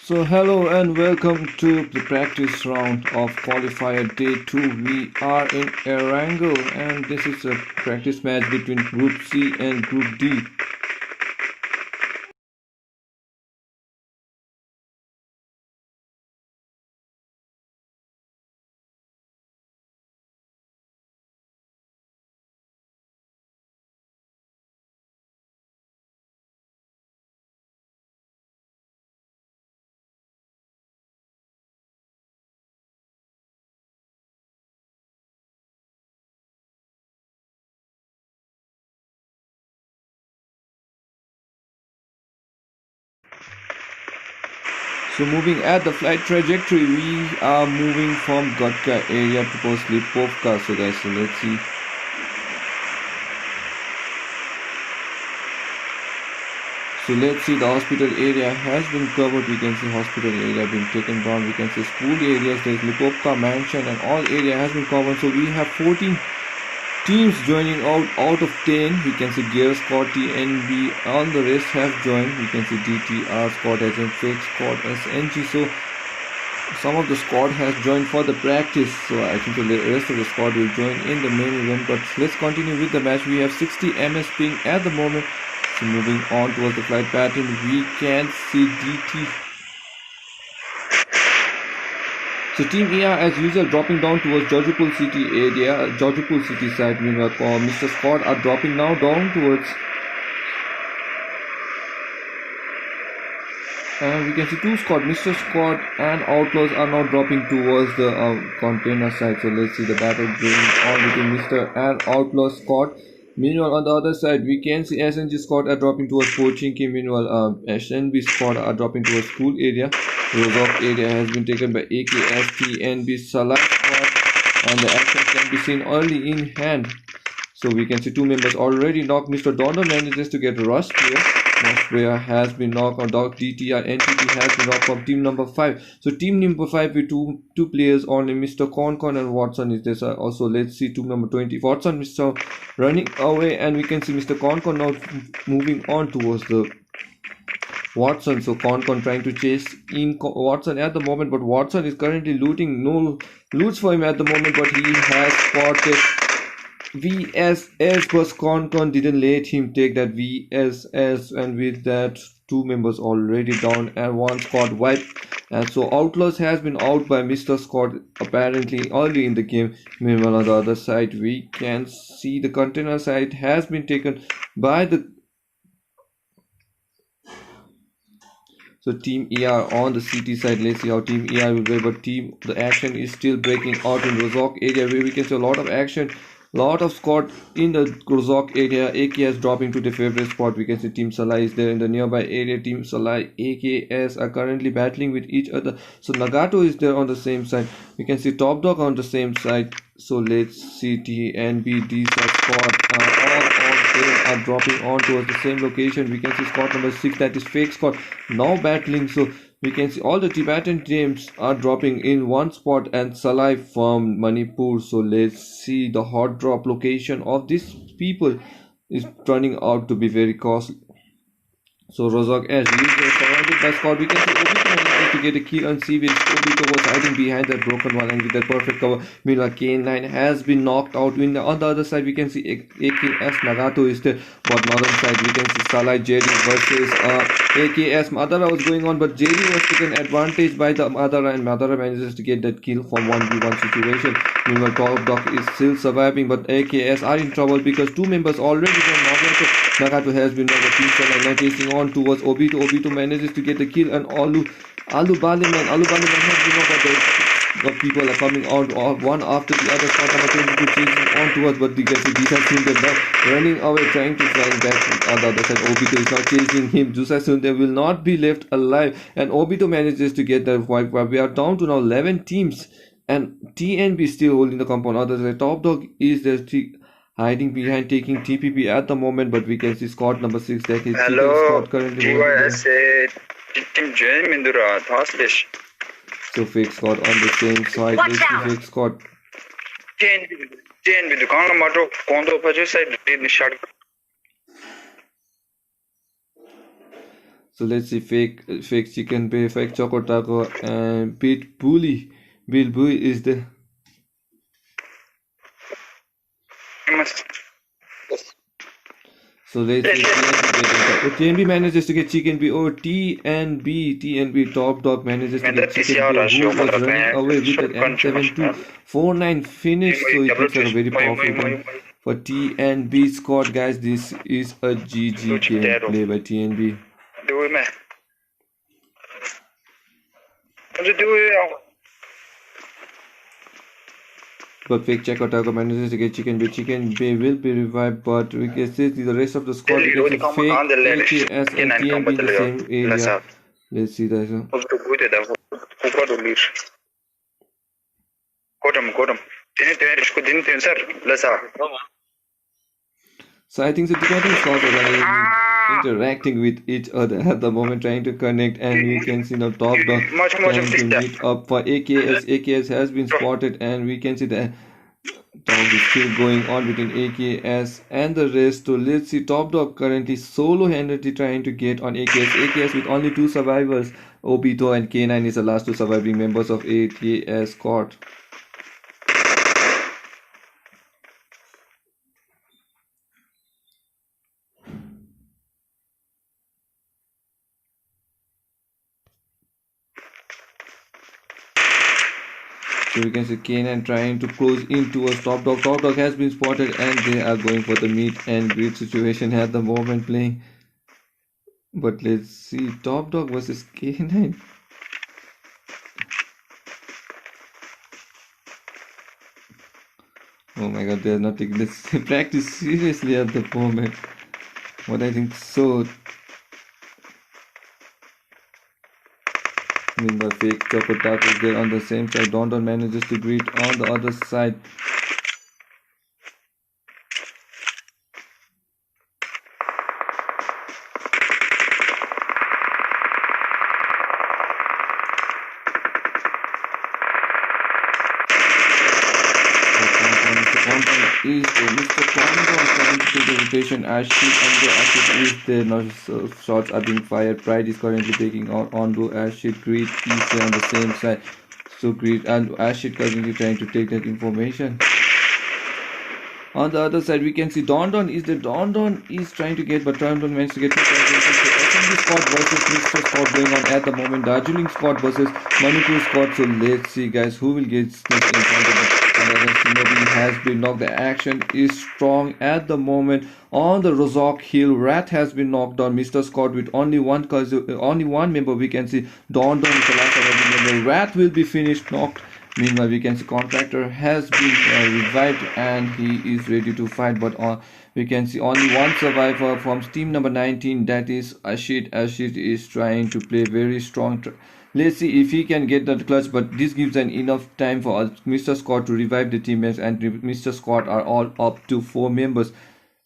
So hello and welcome to the practice round of qualifier day 2. We are in Erangel and this is a practice match between Group C and Group D. So moving at the flight trajectory, we are moving from Gotka area towards Lipovka. So guys, let's see. So let's see, the hospital area has been covered. We can see hospital area being taken down. We can see school areas. There's Lipovka mansion and all area has been covered. So we have 14 teams joining out of 10. We can see Gear Squad, TNB, all the rest have joined. We can see DTR squad, Agent Fake squad, SNG. So some of the squad has joined for the practice. So I think the rest of the squad will join in the main event. But let's continue with the match. We have 60 MS ping at the moment. So moving on towards the flight pattern, we can see DT. So Team ER as usual dropping down towards Jajapur City area, Jajapur City side. Meanwhile, Mr. Squad are dropping now down towards. And we can see two squad, Mr. Squad and Outlaws are now dropping towards the container side. So let's see the battle going on between Mr. and Outlaw squad. Meanwhile, on the other side, we can see SNG squad are dropping towards Pochinki. Meanwhile, SNB squad are dropping towards school area. Rozok area has been taken by AKST NB Salah squad, and the action can be seen early in hand. So we can see two members already knocked. Mr. Donner manages to get Rust here. Rust player has been knocked on dog. DTR NTT has been knocked from team number 5. So team number 5 with two players only. Mr. Concon and Watson is there. Also, let's see team number 20. Watson, Mr. running away, and we can see Mr. Concon now moving on towards the Watson. So Concon trying to chase in Watson at the moment, but Watson is currently looting. No loots for him at the moment, but he has spotted VSS, but Concon didn't let him take that VSS, and with that two members already down and one squad wiped. And so Outlaws has been out by Mr. Scott apparently early in the game. Meanwhile, on the other side, we can see the container side has been taken by the Team ER on the CT side. Let's see how Team ER will play, but the action is still breaking out in Rozok area, where we can see a lot of action. Lot of squad in the Rozok area. AKS dropping to the favorite spot. We can see Team Salah is there in the nearby area. Team Salah, AKS are currently battling with each other. So Nagato is there on the same side. We can see Top Dog on the same side. So let's see TNB, DSA squad. All of them are dropping on towards the same location. We can see squad number 6, that is Fake squad, now battling. So we can see all the Tibetan teams are dropping in one spot and Salai from Manipur. So let's see the hot drop location of these people is turning out to be very costly. So Rozak as usual surrounded by squad. We can see Obito managed to get a kill on Seaweed. Obito was hiding behind that broken wall and with that perfect cover. Meanwhile, K9 has been knocked out. On the other side, we can see AKS Nagato is there. But northern side, we can see Salai Jerry versus AKS Madara was going on, but Jerry was taken advantage by the Madara, and Madara manages to get that kill from 1v1 situation. Meanwhile, Top Dog is still surviving, but AKS are in trouble because two members already from northern. So Nagato has been on the team side and now chasing on towards Obito. Obito manages to get the kill, and Alu Baliman has been on, but people are coming out one after the other. Squad number 22 chasing on towards, but you can see Jusa Sunde now running away, trying to find back on the other side. Obito is now chasing him. Jusa Sunde will not be left alive, and Obito manages to get the wipe. We are down to now 11 teams, and TNB still holding the compound. Other side, Top Dog is there hiding behind taking TPP at the moment, but we can see squad number 6, that is squad currently so Fake squad on the same side. Let's see Fake squad. So let's see, fake chicken bay, fake choco taco, and beat bully. Bill Bully is the. So let's see, TNB manages to get chicken B. Oh, TNB top dog manages to get chicken B. Who was running away with that M7249 finish? So it looks like a very powerful one for TNB squad, guys. This is a GG gameplay by TNB. But fake Choco Taco manages to get chicken B. Chicken B will be revived, but we can see the rest of the squad gets a fake AKS and TNB in the same area. Let's see that. So I think the different squads are interacting with each other at the moment, trying to connect, and we can see the top dog trying to meet up for AKS. AKS has been spotted, and we can see the talk is still going on between AKS and the rest. So let's see, top dog currently solo-handedly trying to get on AKS. AKS with only 2 survivors. Obito and K9 is the last 2 surviving members of AKS squad. So we can see K9 trying to close in towards Top Dog. Top Dog has been spotted and they are going for the meet and greet situation at the moment playing. But let's see, Top Dog versus K9. Oh my god, they're not taking this practice seriously at the moment. But I think so. Meanwhile, fake Choco Taco is there on the same side. Don manages to greet on the other side. Is Mr. Condor trying to take the rotation as she is there. Now shots are being fired. Pride is currently taking out Ondo as she Greed is there on the same side. So Greed and Ashit currently trying to take that information. On the other side, we can see Don is the Don is trying to get, but Don managed to get two SMB squad versus Mr. Squad going on at the moment. Darjeeling squad versus Manipur squad. So let's see, guys, who will get sneaked in front of it. Shinobi has been knocked. The action is strong at the moment on the Rozok Hill. Rat has been knocked down. Mr. Scott with only one member. We can see Don is the last surviving member. Rat will be finished knocked. Meanwhile, we can see Contractor has been revived and he is ready to fight. But we can see only one survivor from team number 19. That is Ashit. Ashit is trying to play very strong. Let's see if he can get that clutch, but this gives an enough time for Mr. Scott to revive the teammates, and Mr. Scott are all up to 4 members.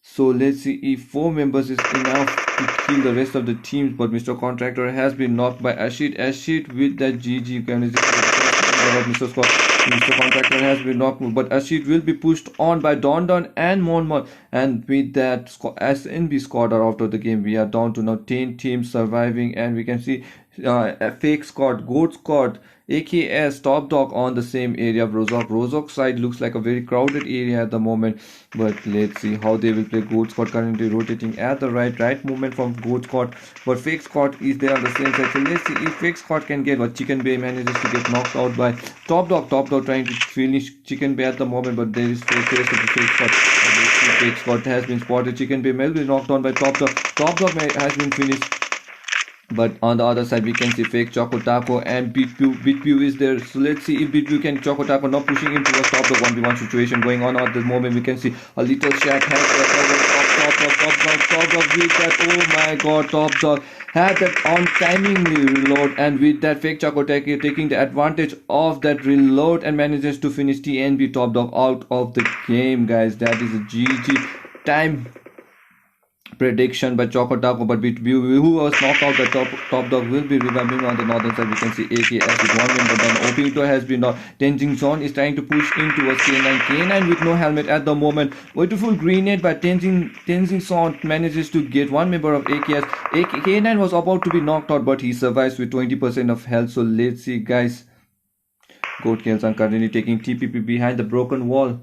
So let's see if 4 members is enough to kill the rest of the teams, but Mr. Contractor has been knocked by Ashit. Ashit with that GG Mr. Scott. Mr. Contractor has been knocked, but Ashit will be pushed on by Don and Monmouth, and with that SNB squad are out of the game. We are down to now 10 teams surviving, and we can see a fake squad, Goat squad, AKS, Top Dog on the same area of Rozok. Rozok side looks like a very crowded area at the moment, but let's see how they will play. Goat squad currently rotating at the right movement from Goat squad, but fake squad is there on the same side. So let's see if fake squad can get, but Chicken Bay manages to get knocked out by Top Dog. Top Dog trying to finish Chicken Bay at the moment, but there is fake squad. Fake squad has been spotted. Chicken Bay will be knocked on by Top Dog. Top Dog has been finished. But on the other side, we can see fake Choco Taco and Bitpew is there. So let's see if Bitpew can Choco Taco, not pushing him towards Top Dog. 1v1 situation going on at the moment. We can see a little shack has Top Dog with that. Oh my god, Top Dog had that on timing reload, and with that fake Choco taking the advantage of that reload and manages to finish TNB Top Dog out of the game, guys. That is a GG time prediction by Choco Taco, but who was knocked out, the top dog will be reviving on the northern side. We can see AKS with one member down. Obito has been knocked. Tenzing Zone is trying to push in towards K9. K9 with no helmet at the moment. Beautiful grenade by Tenzing Zone manages to get one member of AKS. K9 was about to be knocked out, but he survives with 20% of health. So let's see, guys. Goat Killzang currently taking TPP behind the broken wall.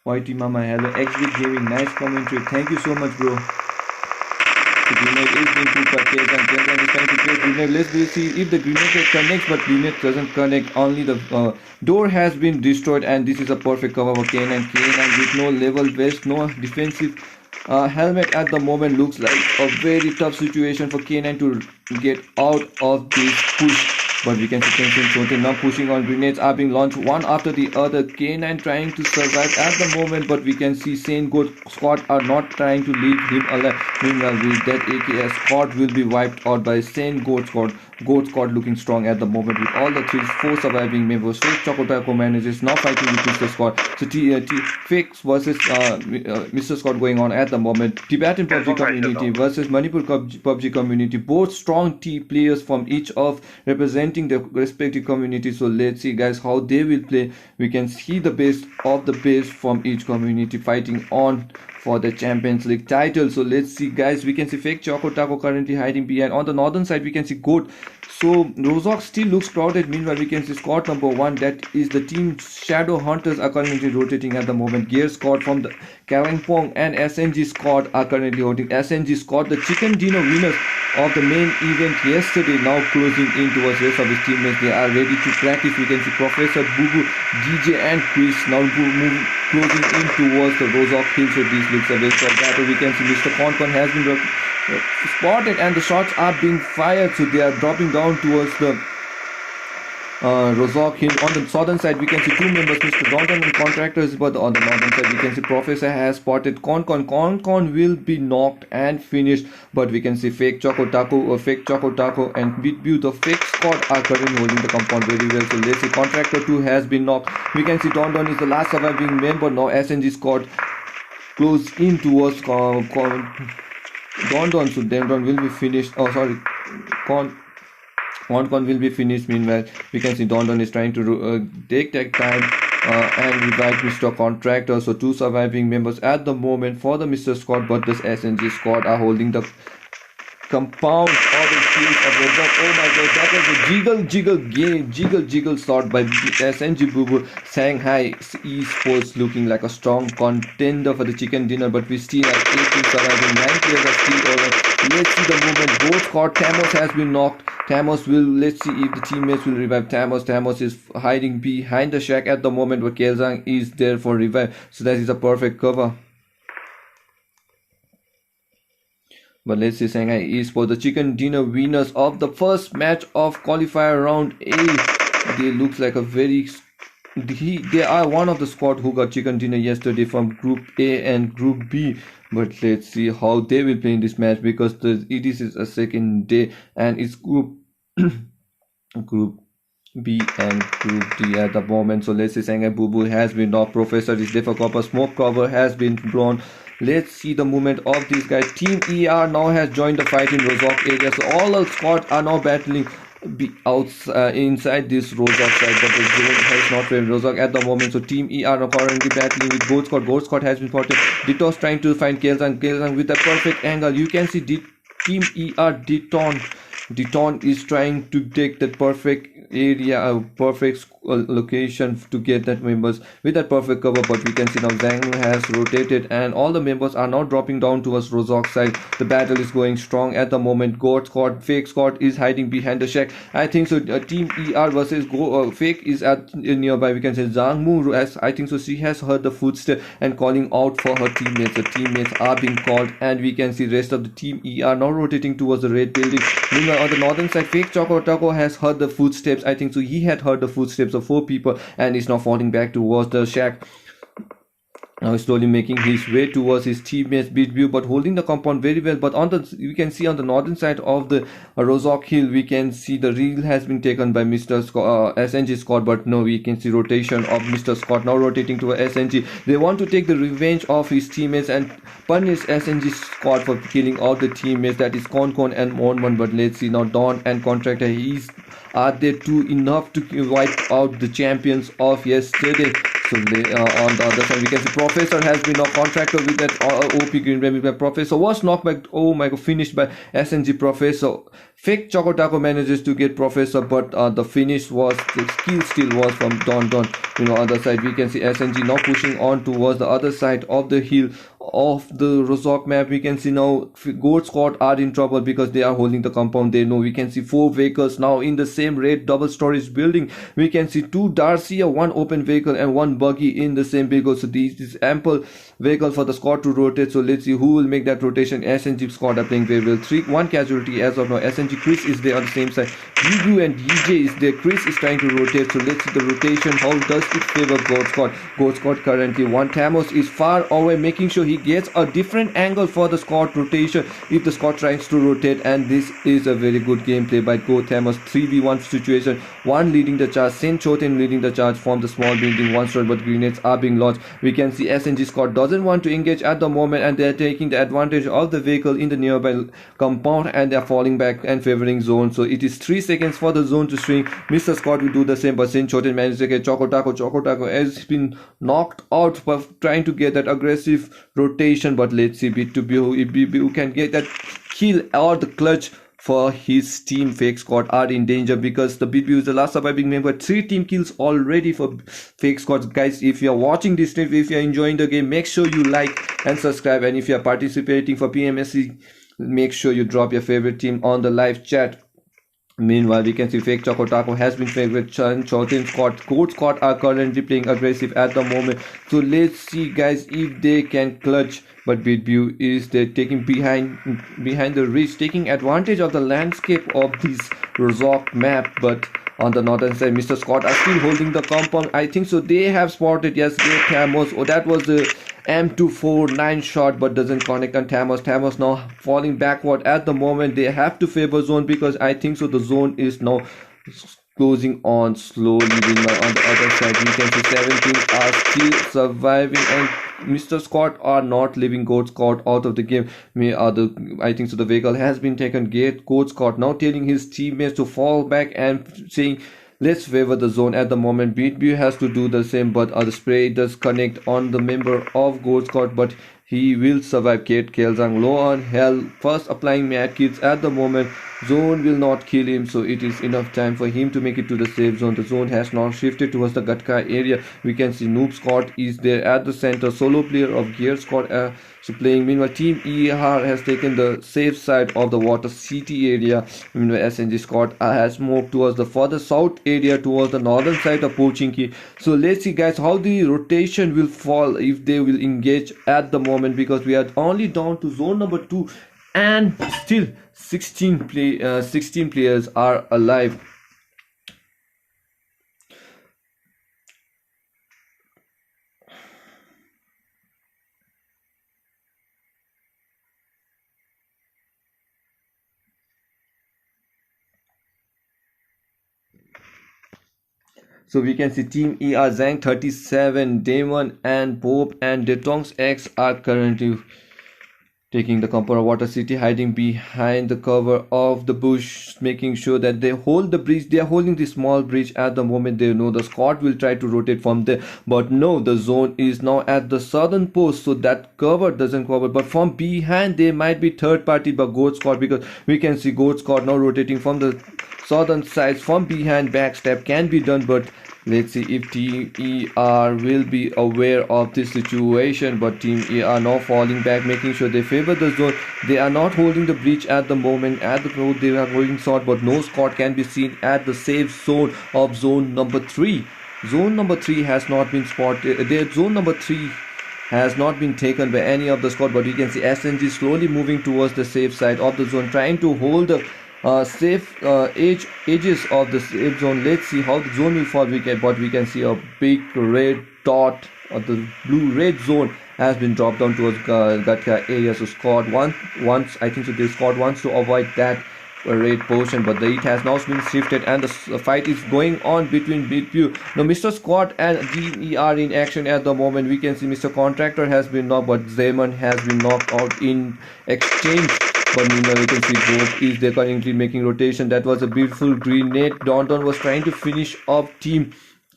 YT Mama, hello. XB Gaming, nice commentary. Thank you so much, bro. The grenade is being put by Killzang. Killzang is trying to play grenade. Let's see if the grenade connects, but grenade doesn't connect. Only the door has been destroyed, and this is a perfect cover for K9. K9 with no level vest, no defensive helmet at the moment. Looks like a very tough situation for K9 to get out of this push. But we can see Tenzing now pushing on. Grenades are being launched one after the other. K9 trying to survive at the moment, but we can see Sane Goat squad are not trying to leave him alive. Meanwhile, with that AKS squad will be wiped out by Sane Goat squad. Goat squad looking strong at the moment with all the 4 surviving members. Fake Choco Taco manages now fighting with Mr. Squad. So Fake versus Mr. Squad going on at the moment. Tibetan PUBG community versus Manipur PUBG community. Both strong players from each of representing the respective communities. So let's see, guys, how they will play. We can see the best of the best from each community fighting on for the Champions League title. So let's see, guys. We can see Fake Choco Taco currently hiding behind. On the northern side, we can see Goat. So Rozhok still looks crowded. Meanwhile, we can see squad number 1, that is the team Shadow Hunters, are currently rotating at the moment. Gear squad from the Kalimpong and SNG squad are currently holding. SNG squad, the chicken dinner winners of the main event yesterday, now closing in towards rest of his teammates. They are ready to practice. We can see Professor Bubu, DJ and Chris now closing in towards the Rozhok Hill. So this looks a very strong battle. We can see Mr. Concon has been spotted and the shots are being fired, so they are dropping down towards the Rozhok Hill. On the southern side, we can see 2 members, Mr. Donton and Contractors, but on the northern side, we can see Professor has spotted Concon. Concon will be knocked and finished, but we can see Fake Choco Taco and Bitbu, the Fake squad, are currently holding the compound very well. So let's see, Contractor 2 has been knocked. We can see Donton is the last surviving member. Now SNG squad close in towards Don, so Don will be finished. Oh, sorry, Con will be finished. Meanwhile, we can see Don is trying to take time and revive Mr. Contractor. So 2 surviving members at the moment for the Mr. Squad, but this SNG squad are holding the compound of the field of Rozhok. Oh my god, that was a jiggle shot by SNG Bubu. Shanghai Esports looking like a strong contender for the chicken dinner, but we still have 18 surviving, 9 players are still alive. Let's see the movement. Both squad. Tamos has been knocked. Tamos will, let's see if the teammates will revive Tamos. Tamos is hiding behind the shack at the moment, but Killzang is there for revive, so that is a perfect cover. But let's see, Shanghai Esports, the chicken dinner winners of the first match of qualifier round A. They looks like a very... They are one of the squad who got chicken dinner yesterday from Group A and Group B. But let's see how they will play in this match, because it is a second day and it's Group Group B and Group D at the moment. So let's see, Shanghai Bubu has been knocked. Professor is there for copper. Smoke cover has been blown. Let's see the movement of this guy. Team ER now has joined the fight in Rozhok area. So all the squads are now battling inside this Rozhok side, but the zone has not failed Rozhok at the moment. So Team ER are currently battling with Goat Squad. Goat Squad has been spotted. Ditto's trying to find Killzang with a perfect angle. You can see Team ER Ditton is trying to take that perfect area, perfect location to get that members with that perfect cover, but we can see now Zhang has rotated and all the members are now dropping down towards Rozhok side. The battle is going strong at the moment. Goat Squad, Fake Squad is hiding behind the shack. I think so. Team ER versus Fake is at nearby. We can say Zhang Mu, as I think so, she has heard the footstep and calling out for her teammates. The teammates are being called, and we can see rest of the Team ER now rotating towards the red building. Meanwhile, on the northern side, Fake Choco Taco has heard the footsteps. I think so, he had heard the footsteps of 4 people and is now falling back towards the shack. Now slowly making his way towards his teammates Bitview, but holding the compound very well. But on the we can see on the northern side of the Rozhok Hill, we can see the reel has been taken by Mr. SNG Scott, but no, we can see rotation of Mr. Scott now rotating to SNG. They want to take the revenge of his teammates and punish SNG Scott for killing all the teammates, that is Concon and Monman. But let's see now, Dawn and Contractor, are they two enough to wipe out the champions of yesterday? So on the other side, we can see Professor has been a contractor with that OP Green Ray. Professor was knocked back. Oh my god, finished by SNG Professor. Fake Chocotaco manages to get Professor, but the finish was, the skill still was from Don. Other side, we can see SNG now pushing on towards the other side of the hill of the Rozhok map. We can see now Goat Squad are in trouble because they are holding the compound. They know, we can see 4 vehicles now in the same red double storage building. We can see 2 Darcia, 1 open vehicle and 1 buggy in the same vehicle. So this is ample vehicle for the squad to rotate. So let's see who will make that rotation. SNG squad are playing very well. 1 casualty as of now. SNG Chris is there on the same side. Yugu and DJ is there. Chris is trying to rotate. So let's see the rotation. How does it favor Goat Squad? Goat Squad currently 1. Tamos is far away, making sure he gets a different angle for the squad rotation if the squad tries to rotate. And this is a very good gameplay by Go Tamos. 3v1 situation. 1 leading the charge. Saint Choten leading the charge from the small building. 1 shot, but grenades are being launched. We can see SNG squad doesn't want to engage at the moment, and they are taking the advantage of the vehicle in the nearby compound, and they are falling back and favoring zone. So it is 3 seconds for the zone to swing. Mr. Scott will do the same, but Saint Choten managed to get Chocotaco. Chocotaco has been knocked out for trying to get that aggressive rotation, but let's see Bitview if Bitview can get that kill or the clutch for his team. Fake Squad are in danger because the Bitview is the last surviving member. 3 team kills already for Fake Squad. Guys, if you are watching this stream, if you are enjoying the game, make sure you like and subscribe, and if you are participating for PMSC, make sure you drop your favorite team on the live chat. Meanwhile, we can see Fake Chocotaco has been favorite. Chotin Squad, Goat Squad are currently playing aggressive at the moment. So let's see, guys, if they can clutch. But Bitview is there taking behind the ridge, taking advantage of the landscape of this Rozhok map. But on the northern side, Mr. Scott are still holding the compound. I think so. They have spotted, yes, Tamos. Oh, that was the M249 shot, but doesn't connect on Tamos. Tamos now falling backward at the moment. They have to favor zone because I think so the zone is now closing on slowly. Meanwhile, on the other side, we can see 17 are still surviving, and Mr. Scott are not leaving Goat Squad out of the game. I think so the vehicle has been taken. Goat Squad now telling his teammates to fall back and saying, let's favor the zone at the moment. Bitview has to do the same, but the spray does connect on the member of Goat Squad, but he will survive. Kate Kelzang low on health, first applying mad kits at the moment. Zone will not kill him, so it is enough time for him to make it to the safe zone. The zone has now shifted towards the Gatka area. We can see Noob Scott is there at the center. Solo player of Gear Scott playing. Meanwhile, Team ER has taken the safe side of the Water City area. Meanwhile, SNG Scott has moved towards the further south area, towards the northern side of Pochinki. So let's see, guys, how the rotation will fall if they will engage at the moment, because we are only down to zone number 2 and still 16 players are alive. So we can see Team ER Zhang 37, Damon and Pope and Detongs X are currently taking the compound of Water City, hiding behind the cover of the bush, making sure that they hold the bridge. They are holding the small bridge at the moment. They know the squad will try to rotate from there, but no, the zone is now at the southern post, so that cover doesn't cover. But from behind there might be third party by Goat Squad, because we can see Goat Squad now rotating from the southern sides. From behind, backstab can be done, but let's see if Team ER will be aware of this situation. But Team ER now falling back, making sure they favor the zone. They are not holding the breach at the moment. At the road they are going short, but no squad can be seen at the safe zone of zone number 3. Zone number 3 has not been spotted. Zone number 3 has not been taken by any of the squad, but you can see SNG slowly moving towards the safe side of the zone, trying to hold the safe edges of the safe zone. Let's see how the zone will fall. We can see a big red dot the blue-red zone has been dropped down towards Gatka area. So Scott once I think so. The Scott wants to avoid that red portion, but it has now been shifted, and the fight is going on between Bitview. Now Mr. Scott and DE are in action at the moment. We can see Mr. Contractor has been knocked, but Zeman has been knocked out in exchange. But meanwhile, we can see both is they currently making rotation. That was a beautiful grenade. Don was trying to finish off Team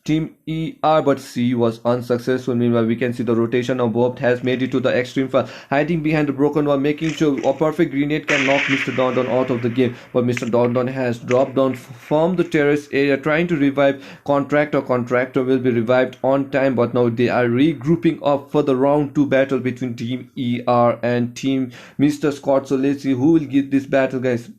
ER, but C was unsuccessful. Meanwhile, we can see the rotation of Bob has made it to the extreme far, hiding behind the broken wall, making sure a perfect grenade can knock Mr. Don out of the game. But Mr. Don has dropped down from the terrace area, trying to revive Contractor. Contractor will be revived on time, but now they are regrouping up for the round 2 battle between Team ER and Team Mr. Scott. So let's see who will get this battle, guys.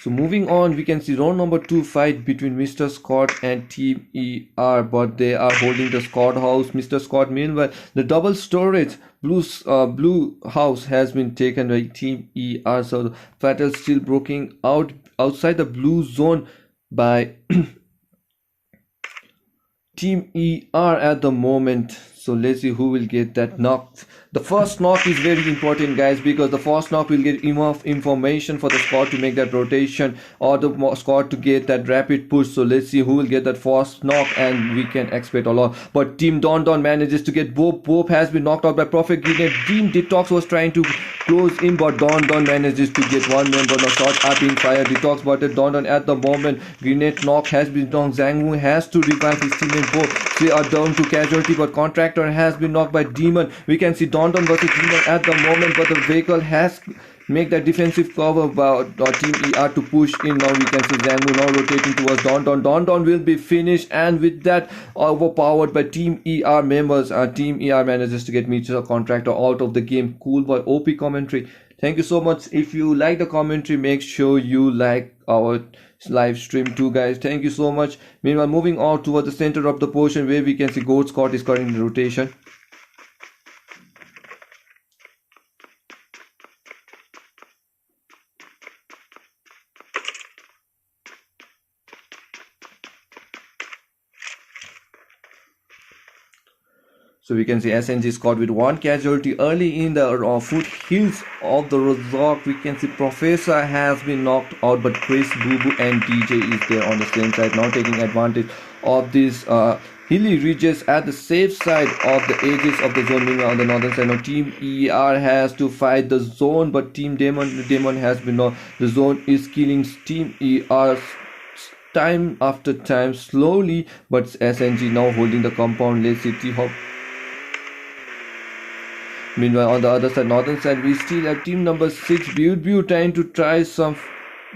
So moving on, we can see round number 2 fight between Mr. Scott and Team ER, but they are holding the Scott house. Mr. Scott, meanwhile, the double storage blue house has been taken by Team ER. So the battle still breaking out outside the blue zone by Team ER at the moment. So let's see who will get that knock. The first knock is very important, guys, because the first knock will get enough information for the squad to make that rotation or the squad to get that rapid push. So let's see who will get that first knock, and we can expect a lot. But Team Don manages to get Bob. Bob has been knocked out by Perfect Grenade. Team Detox was trying to close in, but Don manages to get one member. Now shots are being fired. Detox but Don at the moment. Grenade knock has been done. Zhang has to revive his teammate. Both they are down to casualty, but Contractor has been knocked by Demon. We can see Don versus Demon at the moment, but the vehicle has make that defensive cover by Team ER to push in. Now we can see Zambu now rotating towards Don will be finished, and with that overpowered by Team ER members. Team ER manages to get Mr. Contractor out of the game. Cool boy, OP commentary. Thank you so much. If you like the commentary, make sure you like our live stream too, guys. Thank you so much. Meanwhile, moving on towards the center of the portion where we can see Goat Scott is currently in rotation. So we can see SNG Scott with one casualty early in the foothills of the Rozhok. We can see Professor has been knocked out, but Chris, Bubu and DJ is there on the same side, now taking advantage of these hilly ridges at the safe side of the edges of the zone. Meanwhile, on the northern side, now Team ER has to fight the zone, but Team Demon has been knocked. The zone is killing Team ER time after time slowly, but SNG now holding the compound. Let's see T-Hop. Meanwhile, on the other side, northern side, we still have team number 6, Beaut trying to try some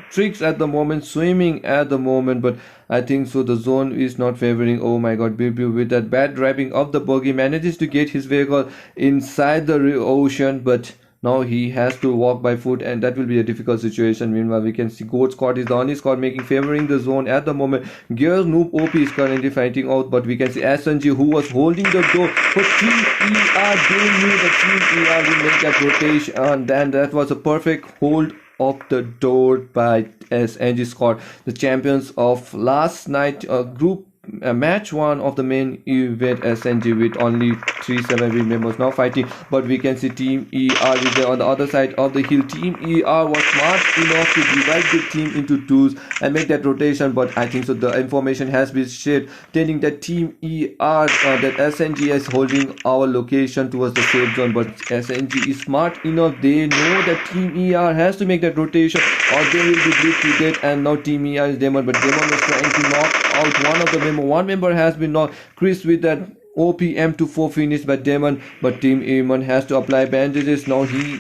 tricks at the moment, swimming at the moment, but I think so the zone is not favoring. Oh my god, Beaut with that bad driving of the buggy manages to get his vehicle inside the ocean, but now he has to walk by foot, and that will be a difficult situation. Meanwhile, we can see Goat Scott is the only squad favoring the zone at the moment. Gears Noob OP is currently fighting out, but we can see SNG who was holding the door for Team ER. They knew the Team ER will make that rotation, and then that was a perfect hold of the door by SNG Scott, the champions of last night group match 1 of the main event. SNG with only 3 surviving members now fighting, but we can see Team ER is there on the other side of the hill. Team ER was smart enough to divide the team into twos and make that rotation, but I think so the information has been shared telling that Team ER that SNG is holding our location towards the safe zone, but SNG is smart enough. They know that Team ER has to make that rotation or they will be bleed to death, and now Team ER is Demon, but Demon is trying to knock out one of the members. One member has been knocked. Chris with that OPM to 4 finish by Demon, but Team Demon has to apply bandages. Now he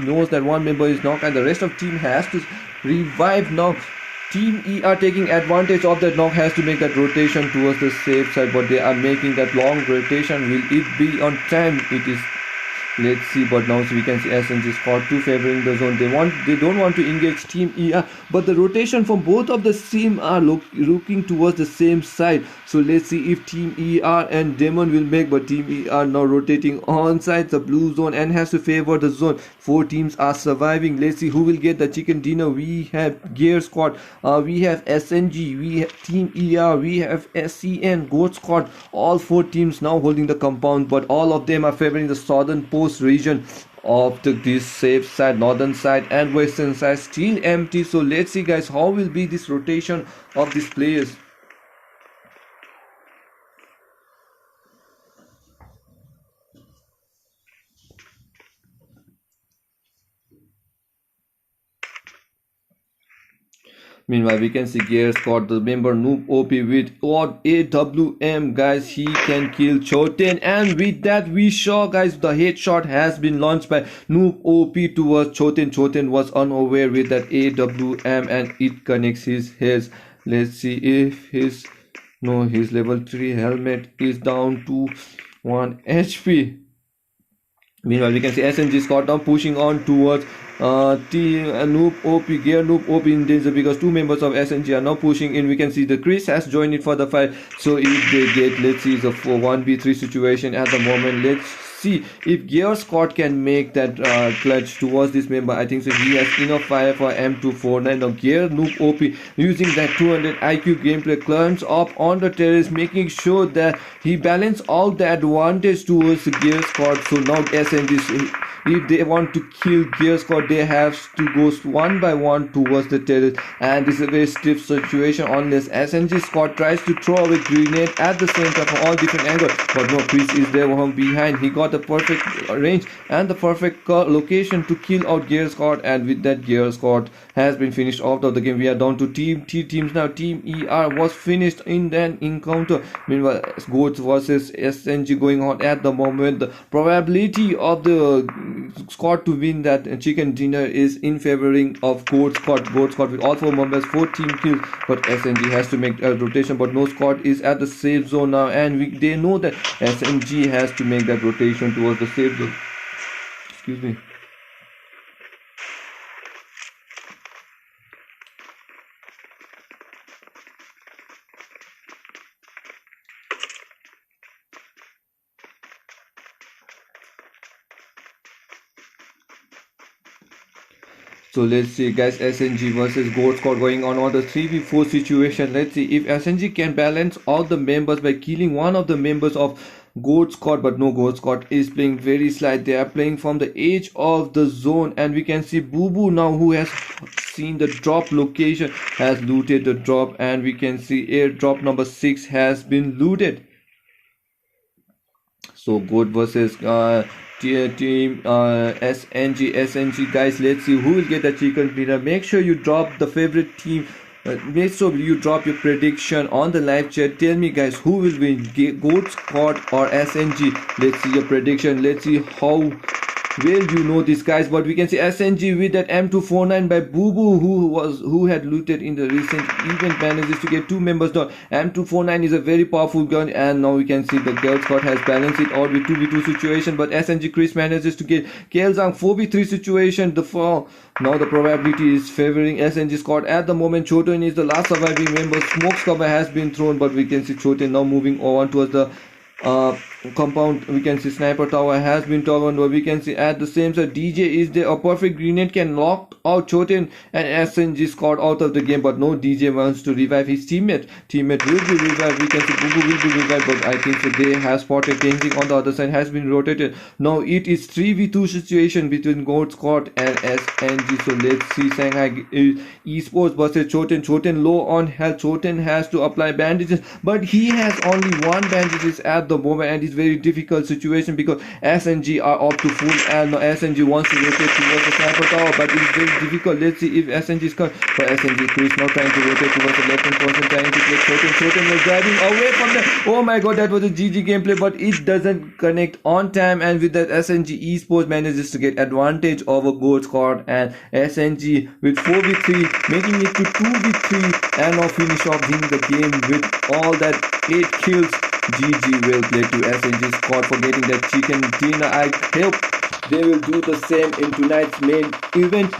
knows that one member is knocked and the rest of team has to revive. Now Team ER taking advantage of that knock has to make that rotation towards the safe side, but they are making that long rotation. Will it be on time? It is. Let's see, but now so we can see SNG Scott 2 favoring the zone. They don't want to engage Team ER, but the rotation from both of the team are looking towards the same side. So let's see if Team ER and Demon will make, but Team ER now rotating on side the blue zone and has to favor the zone. 4 teams are surviving. Let's see who will get the chicken dinner. We have Gear Squad, we have SNG, we have Team ER, we have SCN, Goat Squad. All 4 teams now holding the compound, but all of them are favoring the southern post region of this safe side. Northern side and western side still empty. So let's see guys, how will be this rotation of these players. Meanwhile, we can see Gear Squad, the member Noob OP with odd AWM, guys. He can kill Choten, and with that, we saw, guys, the headshot has been launched by Noob OP towards Choten. Choten was unaware with that AWM, and it connects his head. Let's see if his level 3 helmet is down to 1 HP. Meanwhile, we can see SNG Squad now pushing on towards Team Noob OP, Gear Noob OP in danger, because 2 members of SNG are now pushing in. We can see the Chris has joined it for the fight. So if they get, let's see, the 1v3 situation at the moment. Let's see if Gear Squad can make that clutch towards this member. I think so. He has enough fire for M249. Now Gear Noob OP using that 200 IQ gameplay climbs up on the terrace, making sure that he balances all the advantage towards the Gear Squad. So now SNG, if they want to kill Gear Squad, they have to go one by one towards the terrace, and this is a very stiff situation unless SNG Squad tries to throw a grenade at the center from all different angles. But no, Chris is there from behind. He got the perfect range and the perfect location to kill out Gear Squad, and with that, Gear Squad has been finished out of the game. We are down to teams now. Team ER was finished in that encounter. Meanwhile, Goats versus SNG going on at the moment. The probability of the squad to win that chicken dinner is in favoring of Goat Squad. Goat Squad with all 4 members, 4 team kills, but SNG has to make a rotation, but no squad is at the safe zone now, and they know that SNG has to make that rotation towards the safe zone. Excuse me. So let's see guys, SNG versus Goat Squad going on the 3v4 situation. Let's see if SNG can balance all the members by killing one of the members of Goat Squad, but no, Goat Squad is playing very slight. They are playing from the edge of the zone, and we can see Boo Boo now, who has seen the drop location, has looted the drop, and we can see airdrop number 6 has been looted. So Goat versus team SNG guys. Let's see who will get the chicken dinner. Make sure you drop the favorite team. Make sure you drop your prediction on the live chat. Tell me guys, who will win, Goat Squad or SNG? Let's see your prediction. Let's see how well you know this guys. But we can see SNG with that M249 by Boo Boo, who had looted in the recent event, manages to get 2 members down. M249 is a very powerful gun, and now we can see the Girl Squad has balanced it out with 2v2 situation, but SNG Chris manages to get Kaelzang 4v3 situation. Now the probability is favoring SNG Squad at the moment. Choten is the last surviving member. Smoke cover has been thrown, but we can see Choten now moving on towards the compound. We can see sniper tower has been turned on. We can see at the same side DJ is there. A perfect grenade can knock out Choten and SNG Squad out of the game, but no, DJ wants to revive his teammate will be revived. We can see Boo Boo will be revived, but I think that they have spotted Tenzing on the other side, has been rotated. Now it is 3v2 situation between Goat Squad and SNG. So let's see Shanghai Esports versus Choten low on health. Choten has to apply bandages, but he has only 1 bandages at the moment, and it's very difficult situation because SNG are up to full, and SNG wants to rotate towards the sniper tower, but it's very difficult. Let's see if SNG is coming. But SNG Chris now trying to rotate towards the left hand person, trying to get Choten was driving away from them. Oh my god, that was a GG gameplay, but it doesn't connect on time, and with that SNG Esports manages to get advantage over Goat Squad, and SNG with 4v3 making it to 2v3, and now finish off the game with all that 8 kills. GG, well played to SNG Squad for getting that chicken dinner. I hope they will do the same in tonight's main event.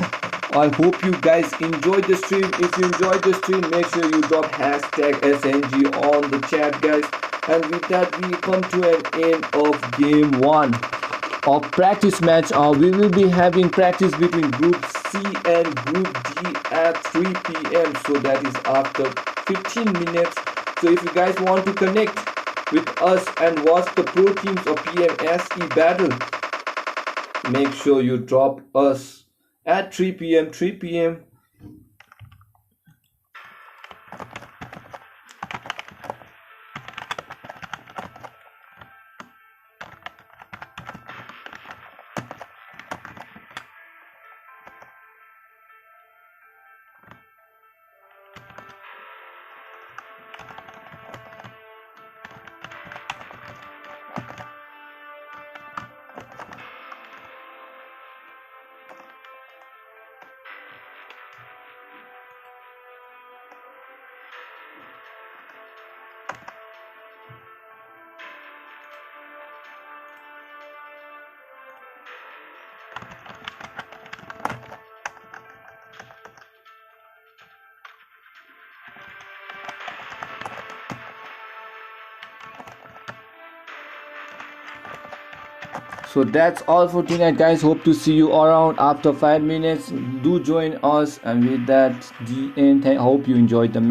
I hope you guys enjoyed the stream. If you enjoyed the stream, make sure you drop hashtag SNG on the chat guys. And with that, we come to an end of game 1. of practice match. We will be having practice between Group C and Group D at 3 p.m. So that is after 15 minutes. So if you guys want to connect with us and watch the Pro Teams or PMSE battle, make sure you drop us at 3 p.m. 3 p.m. So that's all for tonight, guys. Hope to see you around after 5 minutes. Do join us, and with that, the end. Hope you enjoyed the match.